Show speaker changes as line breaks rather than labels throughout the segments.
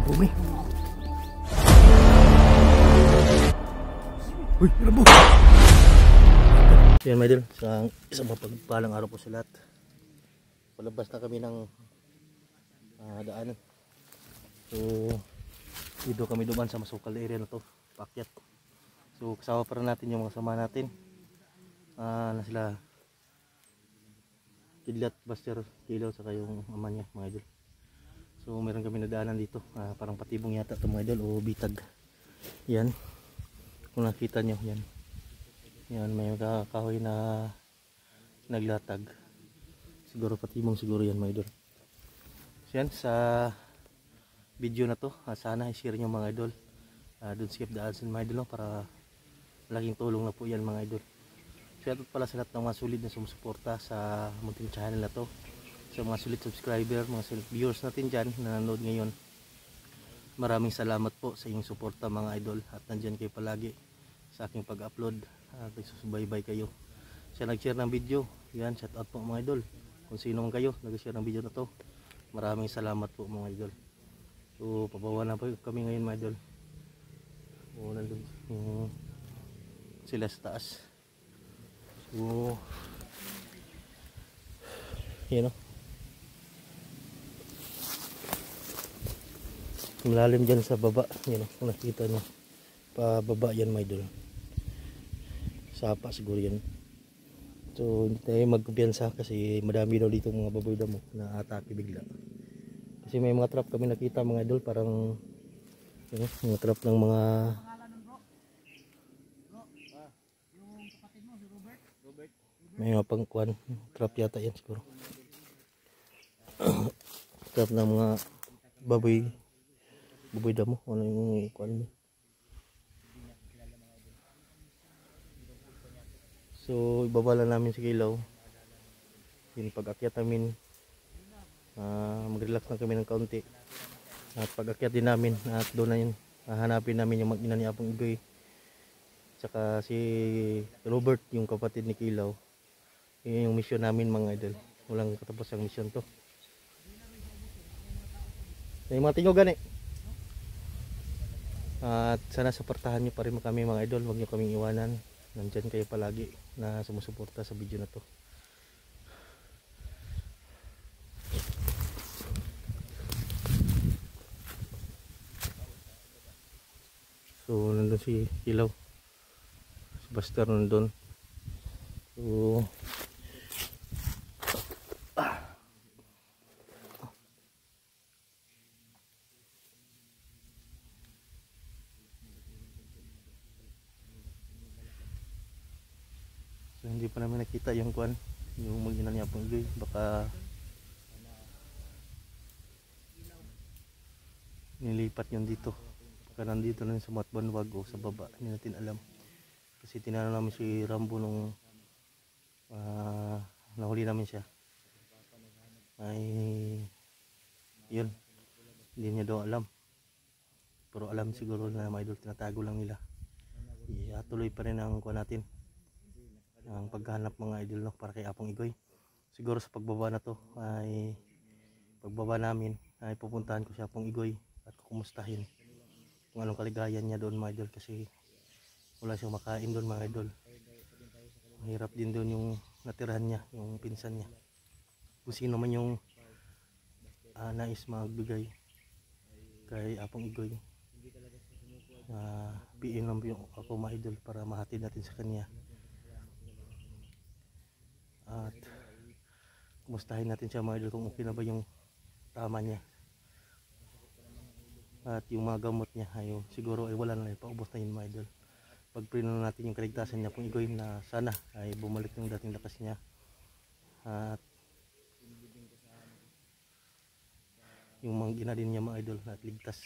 Bumi. Uy, rabo. Yan mga idol, isang mapagpalang araw po sa lahat. Palabas na kami ng daanan. So dito kami duman sa masukal area na to, paakyat. So kasama pa rin natin yung mga sama natin na sila Kidlat, Buster, Kilaw, saka yung ama niya mga idol. So meron kami nadaanan dito, parang patibong yata ito mga idol o bitag. Yan, kung nakita nyo yan. Yan, may kahoy na naglatag. Siguro patibong siguro yan mga idol. So yan, sa video na to, sana i-share nyo mga idol. Don't skip the ads mga idol, para malaking tulong na po yan mga idol. Shoutout pala sa lahat ng mga sulit na sumusuporta sa munting channel na to. Sa mga sulit subscriber, mga sulit viewers natin dyan na nanonood ngayon. Maraming salamat po sa inyong suporta mga idol. At nandyan kayo palagi sa aking pag-upload. Nagsusubaybay kayo. Siya nag-share ng video. Yan, shoutout po mga idol. Kung sino man kayo nag-share ng video na to, maraming salamat po mga idol. So pabawa na po kami ngayon mga idol. O nandun sila sa taas. So yun o, malalim dyan sa baba. Yun o, kung nakita nyo pababa yan mga idol, sapa siguro yan. So hindi tayo magkumpiyansa kasi madami daw dito mga baboy damo na atake bigla. Kasi may mga trap kami nakita mga idol, parang yun, mga trap ng mga may mga pangkuan, trap yata yan siguro. Trap ng mga baboy damo, ano yung kuan mo. So ibabala namin si Kilaw. Yung pag-akyat namin, mag-relax na kami ng kaunti. At pag-akyat din namin, at doon na yun, hanapin namin yung mag-ina ni Apong Igoy. Tsaka si Robert, yung kapatid ni Kilaw. Yun yung mission namin mga idol. Walang katapos ang mission to. Yung mga tingogan eh. At sana suportahan nyo pa rin kami mga idol. Huwag nyo kaming iwanan. Nandyan kayo palagi na sumusuporta sa video na to. So nandun si Kilaw, si Buster nandun. So hindi pa namin nakita yung kuan, yung mag-ina ni Apong Igoy. Baka nilipat yun dito, baka nandito na sa Matbanwag o sa baba, hindi natin alam. Kasi tinanong namin si Rambo nung nahuli namin siya, ay yun, hindi niya daw alam. Pero alam siguro na mga idol, tinatago lang nila. Tuloy pa rin ang kuan natin, ang paghahanap mga idol, no, para kay Apong Igoy. Siguro sa pagbaba na to, ay pagbaba namin ay pupuntahan ko si Apong Igoy at kukumustahin kung anong kaligayan niya doon mga idol. Kasi wala siyang makain doon mga idol. Mahirap din doon yung natirahan niya, yung pinsan niya. Kung sino man yung nais magbigay kay Apong Igoy, PM lang yung ako mga idol para mahatid natin sa kanya. At kumustahin natin siya mga idol kung okay na ba yung tama niya. At yung mga gamot niya ay siguro ay wala na, paubos na yun mga idol. Pag-pray na natin yung kaligtasan niya Apong Igoy, na sana ay bumalik yung dating lakas niya. At yung mga ina din niya mga idol at ligtas.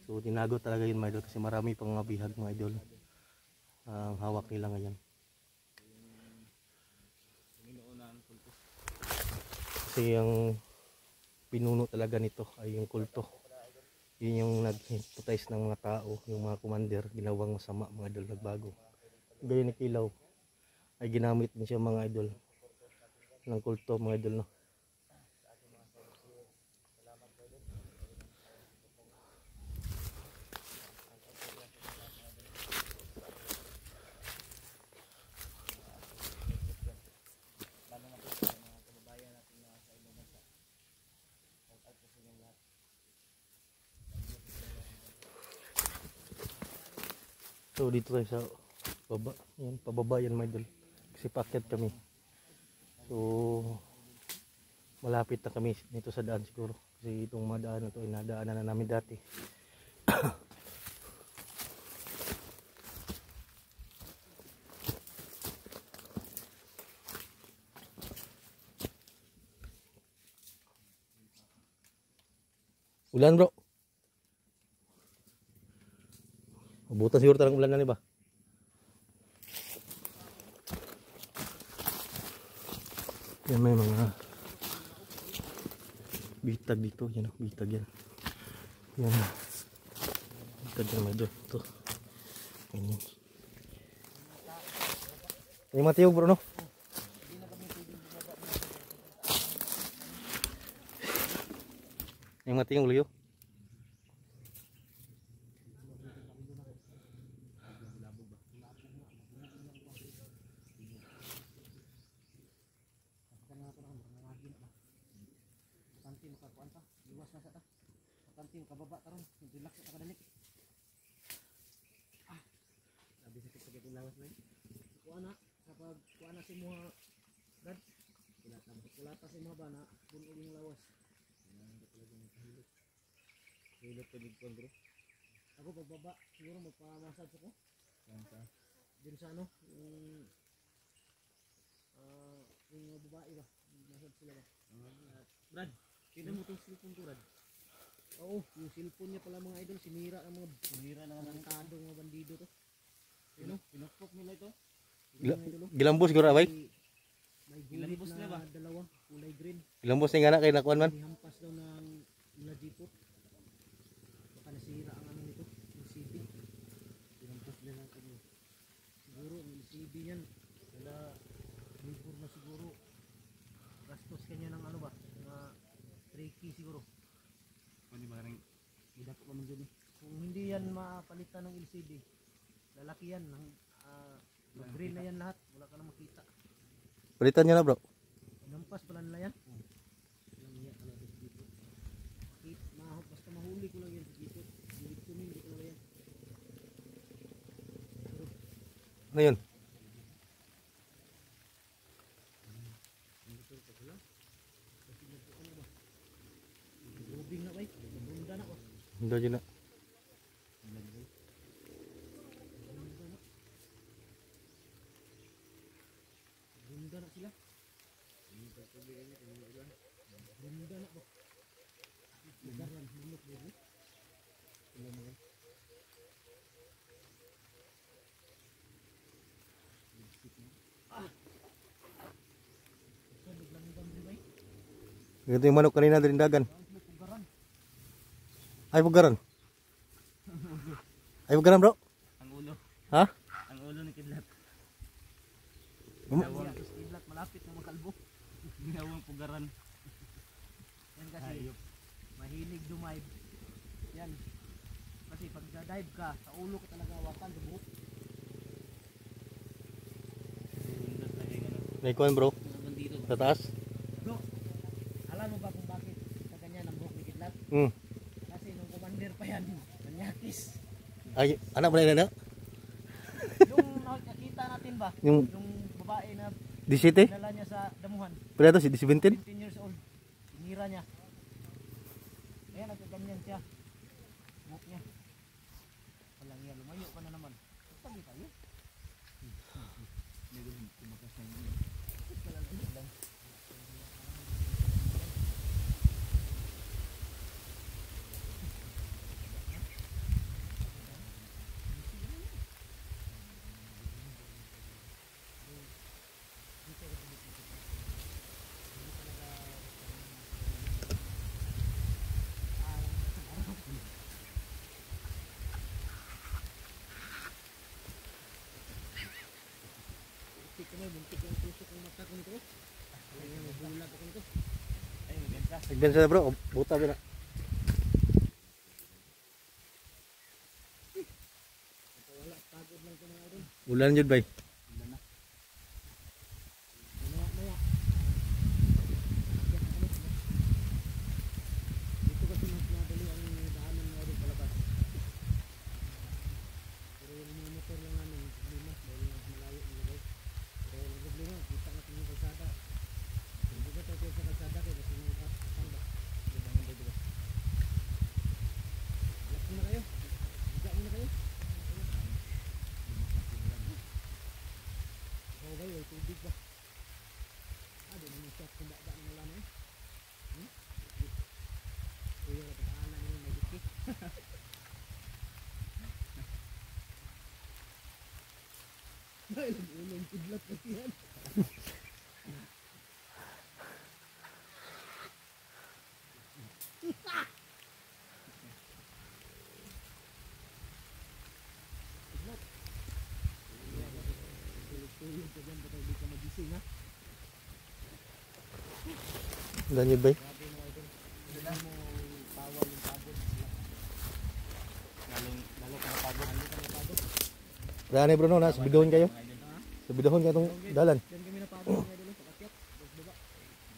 So tinago talaga yun mga idol, kasi marami pang mga bihag mga idol ang hawak nila ngayon. Kasi yung pinuno talaga nito ay yung kulto. Yun yung nag-hypnotize ng mga tao, yung mga commander, ginawang masama mga idol, nagbago. Gaya ni Kilaw ay ginamit din siya mga idol ng kulto mga idol, no. So dito tayo sa baba. Yan, pababa yan mga idol. Kasi paakyat kami. So malapit na kami nito sa daan siguro. Kasi itong mga daan na ito ay nadaanan na namin dati. Ulan bro. Mabutan siguro talang ulan na ba? Yan may mga bitag dito. Yan o, bitag yan. Yan. Bitag yan may doon. Ito. Yan yan. Yung matiyog bro no? Yung matiyog liyo.
Kuana si mga dad wala pa si mga bana puno yung lawas hilot ko dito bro ako pagbaba siguro magpamassage ako din sa ano yung mga babae ba massage sila ba Brad tignan mo itong cellphone ko Brad oo yung cellphone niya pala mga idol sinira ang mga barkadong mga bandido to pinukpok nila ito.
Gilambos siguro abay.
May gulit na ba? Dalawa, kulay green.
Gilambos ni ngana kay nakuan man.
Hampas daw ng mula jeepot. Baka nasira ang ano nito, yung CD. Gilambos din ang kanya. Siguro yung CD niyan, wala libur na siguro. Gastos kanya ng ano ba? Mga 3K siguro.
Pwede ba rin
Idak ko naman dyan eh. Kung hindi yan mapalitan ng LCD, lalaki yan. Green na yan lahat, wala ka na makita.
Palitan niya na bro.
Nampas pala nila yan. Basta mahuli ko lang yan dito. Dito hindi ko lang yan.
Ano yun?
Lubing na ba eh? Bunda na ko.
Hindi dyan na.
Bunda na sila. Bunda na po. Garan, bulok dito. Sila mo.
Ganito yung manok kanina din dagan. Ay pugaran. Ay pugaran bro.
ang ulo.
Ha?
Ang ulo ni Kidlat.
Kidlat malapit na makalbo.
Ginawang pugaran.
Yan kasi mahilig dumive. Yan. Kasi pag dive ka, sa ulo ka talaga hawakan sa buhok.
Naikuan bro.
Bandito.
Sa taas.
Bro, alam mo ba kung bakit sa ganyan ang buhok ni Kidlat? Kasi nung commander pa yan, nanyakis.
Ay, anak ba na?
Yung nakita natin ba?
Yung
babae na
D7?
dinala niya sa damuhan.
Pwede ito si D17?
17 years old. Tinira niya. Ayan, nagkaganyan siya. Buhok niya. Walang yan, lumayo ka na naman. Sabi tayo. Buntik yung tusok ng mata ko nito. Kaya mabulag ako nito.
Ay, maganda.
Nagbensa na bro. Buta ba na?
Wala, pagod lang ito mga idol.
Ulan yun bay.
Maya. Dito kasi mas madali ang daanan mga idol palabas. Pero yung mga motor Ulong kidlat kasi yan. Tulog ka dyan, baka hindi ka magising ha.
Ganyan ba?
Grabe mga idol. Hindi mo tawa yung pagod.
Lalo ka napagod.
Lalo ka napagod.
Rani Bruno, nasa bidahon kayo?
Mga idol.
Sa bidahon kayo itong dalan.
Diyan kami napagod mga idol. Pakakyat. Tapos baba.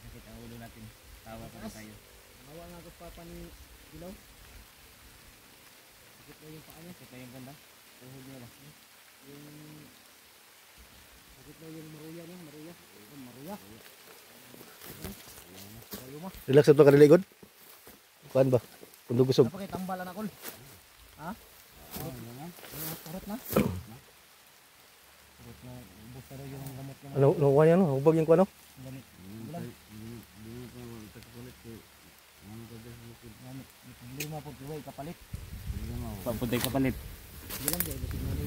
Sakit ang ulo natin. Tawa pa rin tayo.
Hawa nga ako papa ni Ilaw. Sakit na yung paa niya.
Sakit na yung ganda. Tuhod niya ba?
Yung... Sakit na yung maruya niya. Maruya. Maruya. Maruya mo.
Relax na ito ka niligod? Kuhan ba? Kundog gusog.
Napakitambal na kol. Ha? Kurot na. Kurot na. Ubus na yung gamot niya.
Ano, kuhan yan? Hubag yung kuhan, no?
Gamit. Ulan. Lima po kiway kapalit.
Papuntay kapalit.
Bilang dahil kasi nani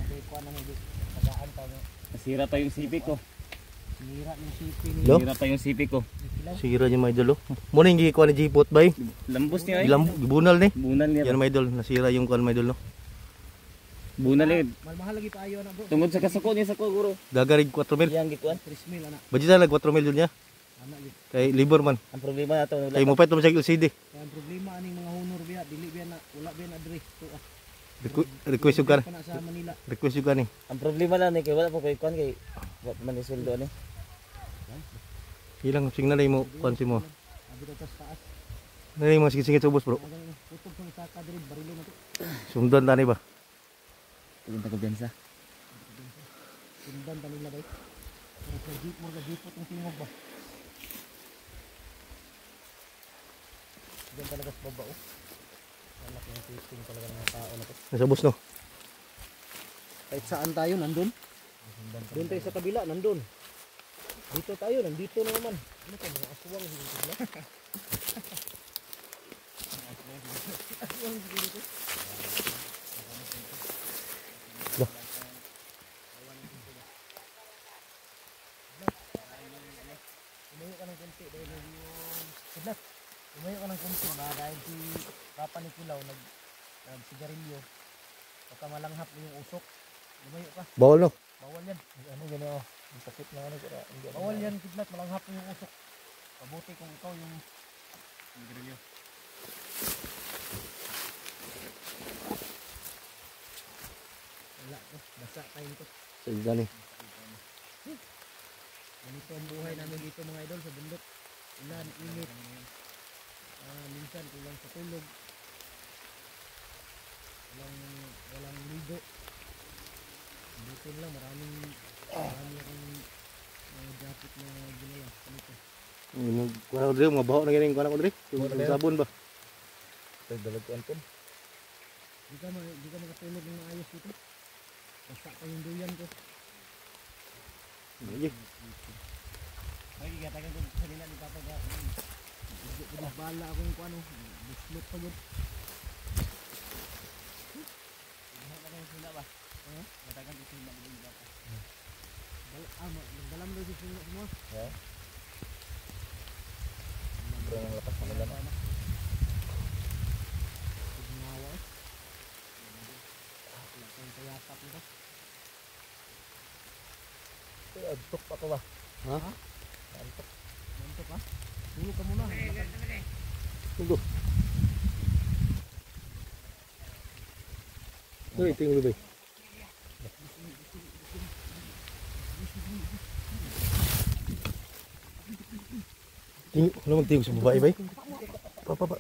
ate ko na hindi tagaan pa no.
Nasira pa yung sipi ko.
Sinira yung sipi ni
Lo?
Nasira pa yung sipi ko.
Kilaw.
Sira niya mga idol, oh. Muna yung gikuha ni Jipot ba eh?
Lambos niya eh.
Bunal ni.
Bunal niya.
Yan mga idol, nasira yung kuhan mga idol, no?
Bunal eh.
Mahal lagi pa ayo na bro.
Tungod sa kasako niya sa ko, guro.
Gagarig 4 mil.
Yang gikuan.
3,000 ana.
Budget na lang 4 mil yun niya.
Ana yun.
Kay libor man.
Ang problema na to.
Kay mo pa ito siya LCD.
Kaya ang problema aning mga honor biya dili biya na wala biya na diri. To ah.
Request yung kan.
Pa na sa Manila.
Request yung kan eh.
Ang problema lang ni kay wala po kay kuan kay wa man ni sweldo ni.
Ilang sing na mo kuhan si mo.
Abi to tas taas.
Na yung mga singit-singit sa ubos bro.
Agang tutog sa saka diri barilo na to.
Sundan tani ba?
Tugon ta ko biyansa.
Sundan ta nila bay. Pero sa jeep mo ga jeep tong tingog ba. Diyan talaga sa baba oh. Wala kang testing talaga ng mga tao na to.
Nasa bus no.
Kahit saan tayo nandun. Doon tayo sa kabila nandun. Dito tayo nandito na naman. Ano ka mga aswang dito ba? Aswang dito.
Lah.
Lumayo ka ng konti dahil yung kidlat. Lumayo ka ng konti ba dahil si Papa ni Kilaw sigarilyo. Baka malanghap mo yung usok. Lumayo ka.
Bawal no.
Bawal yan.
Ano gano'n oh. Ang sakit na ano kaya.
Bawal yan kidlat. Malanghap mo yung usok. Mabuti kung ikaw yung
Grilyo.
wala to. Basa tayo nito.
Sa gani.
Ganito ang buhay namin dito mga idol sa bundok. Ulan, init. Minsan kulang sa tulog. Walang ligo. Dito lang marami akong mga jacket na ginala. Ganito.
Kuha ko diri mga baho na ganing kuha ko diri. Yung sabon ba?
Dalaguan ko.
Di ka makatulog ng maayos dito. Basta pa yung duyan ko.
Sige.
Ay gigatagan ko sa nila ni Papa ga.
Hindi ko bala akong kung ano. Buslot pa yun.
Gatagan sila ba? Gatagan ko sila ni Papa.
Magdalam daw si mo.
Yeah. Bro nang lapas na laman.
Ginawa eh. Ang kayatap nito.
Adtok pa ko ba?
Ha?
Nanto ka? Tulog ka muna.
Tunggu. Uy, tinggal ba? Tinggal, ano magtingog sa babae ba? Pa.